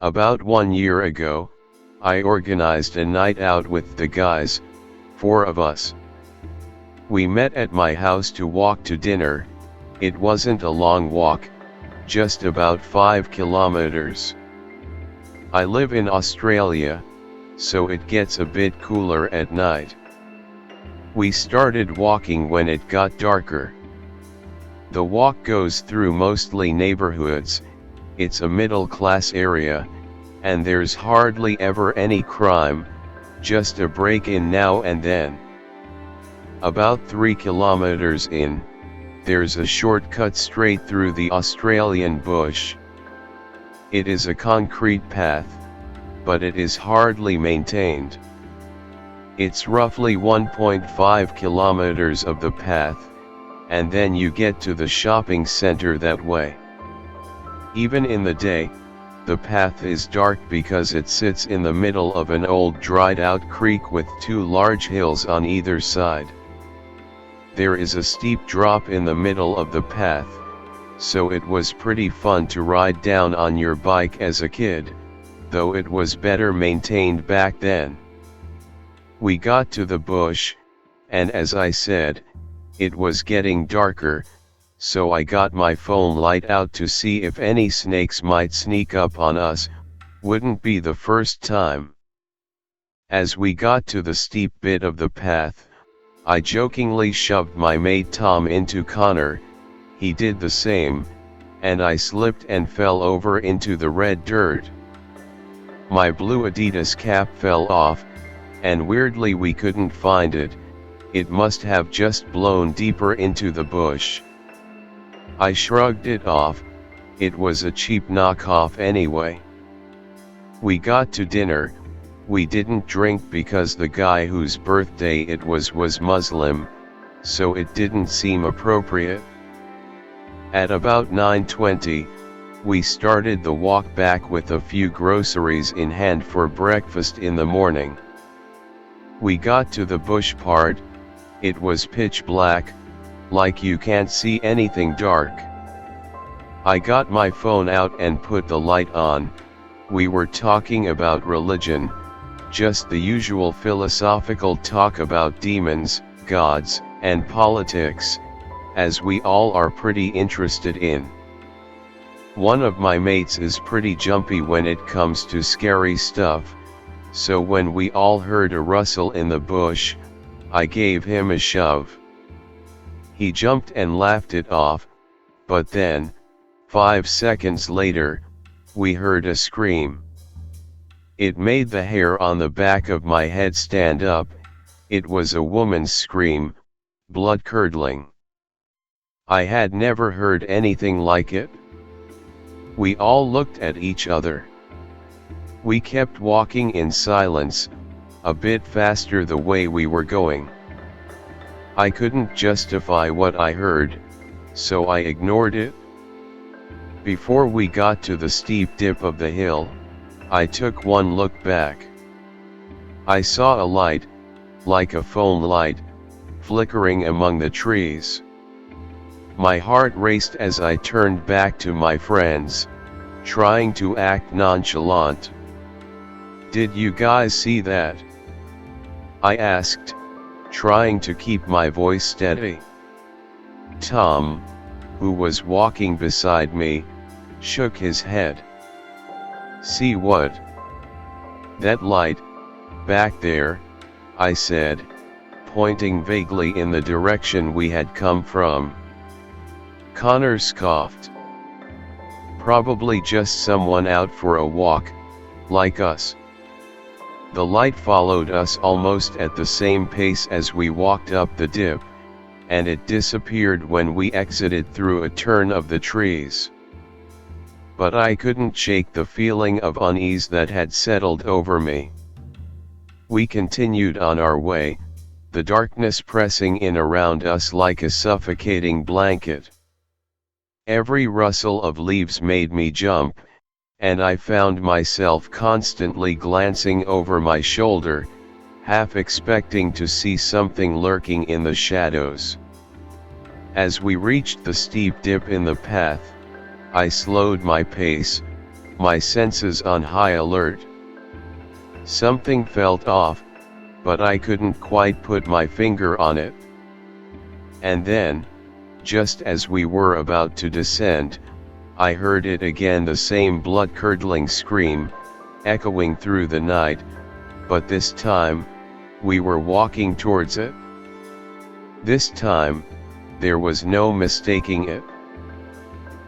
About 1 year ago, I organized a night out with the guys, 4 of us. We met at my house to walk to dinner. It wasn't a long walk, just about 5 kilometers. I live in Australia, so it gets a bit cooler at night. We started walking when it got darker. The walk goes through mostly neighborhoods, it's a middle-class area, and there's hardly ever any crime, just a break-in now and then. About 3 kilometers in, there's a shortcut straight through the Australian bush. It is a concrete path, but it is hardly maintained. It's roughly 1.5 kilometers of the path, and then you get to the shopping center that way. Even in the day, the path is dark because it sits in the middle of an old dried-out creek with 2 large hills on either side. There is a steep drop in the middle of the path, so it was pretty fun to ride down on your bike as a kid, though it was better maintained back then. We got to the bush, and as I said, it was getting darker, so I got my phone light out to see if any snakes might sneak up on us. Wouldn't be the first time. As we got to the steep bit of the path, I jokingly shoved my mate Tom into Connor. He did the same, and I slipped and fell over into the red dirt. My blue Adidas cap fell off, and weirdly we couldn't find it. It must have just blown deeper into the bush. I shrugged it off, it was a cheap knockoff anyway. We got to dinner. We didn't drink because the guy whose birthday it was Muslim, so it didn't seem appropriate. At about 9:20, we started the walk back with a few groceries in hand for breakfast in the morning. We got to the bush part. It was pitch black, like you can't see anything dark. I got my phone out and put the light on. We were talking about religion, just the usual philosophical talk about demons, gods, and politics, as we all are pretty interested in. One of my mates is pretty jumpy when it comes to scary stuff, so when we all heard a rustle in the bush, I gave him a shove. He jumped and laughed it off, but then, 5 seconds later, we heard a scream. It made the hair on the back of my head stand up. It was a woman's scream, blood-curdling. I had never heard anything like it. We all looked at each other. We kept walking in silence, a bit faster the way we were going. I couldn't justify what I heard, so I ignored it. Before we got to the steep dip of the hill, I took one look back. I saw a light, like a phone light, flickering among the trees. My heart raced as I turned back to my friends, trying to act nonchalant. "Did you guys see that?" I asked, trying to keep my voice steady. Tom, who was walking beside me, shook his head. "See what?" "That light, back there," I said, pointing vaguely in the direction we had come from. Connor scoffed. "Probably just someone out for a walk, like us." The light followed us almost at the same pace as we walked up the dip, and it disappeared when we exited through a turn of the trees. But I couldn't shake the feeling of unease that had settled over me. We continued on our way, the darkness pressing in around us like a suffocating blanket. Every rustle of leaves made me jump, and I found myself constantly glancing over my shoulder, half expecting to see something lurking in the shadows. As we reached the steep dip in the path, I slowed my pace, my senses on high alert. Something felt off, but I couldn't quite put my finger on it. And then, just as we were about to descend, I heard it again, the same blood-curdling scream, echoing through the night, but this time, we were walking towards it. This time, there was no mistaking it.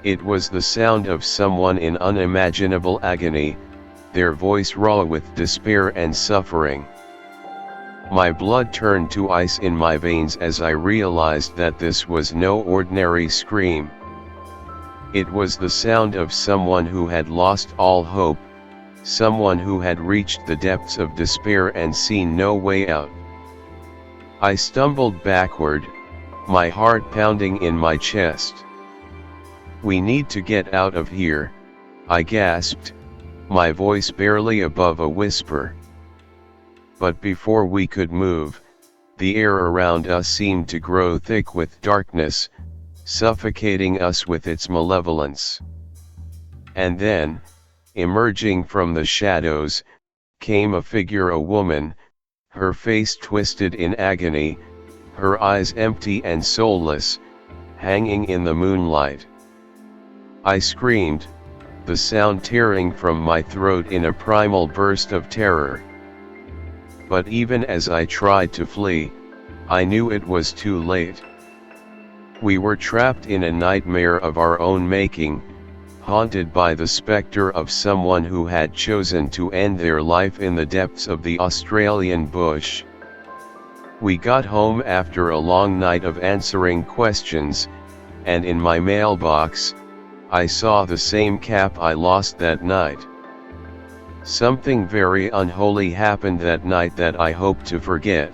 It was the sound of someone in unimaginable agony, their voice raw with despair and suffering. My blood turned to ice in my veins as I realized that this was no ordinary scream. It was the sound of someone who had lost all hope, someone who had reached the depths of despair and seen no way out. I stumbled backward, my heart pounding in my chest. "We need to get out of here," I gasped, my voice barely above a whisper. But before we could move, the air around us seemed to grow thick with darkness, suffocating us with its malevolence. And then, emerging from the shadows, came a figure, a woman, her face twisted in agony, her eyes empty and soulless, hanging in the moonlight. I screamed, the sound tearing from my throat in a primal burst of terror. But even as I tried to flee, I knew it was too late. We were trapped in a nightmare of our own making, haunted by the spectre of someone who had chosen to end their life in the depths of the Australian bush. We got home after a long night of answering questions, and in my mailbox, I saw the same cap I lost that night. Something very unholy happened that night that I hope to forget.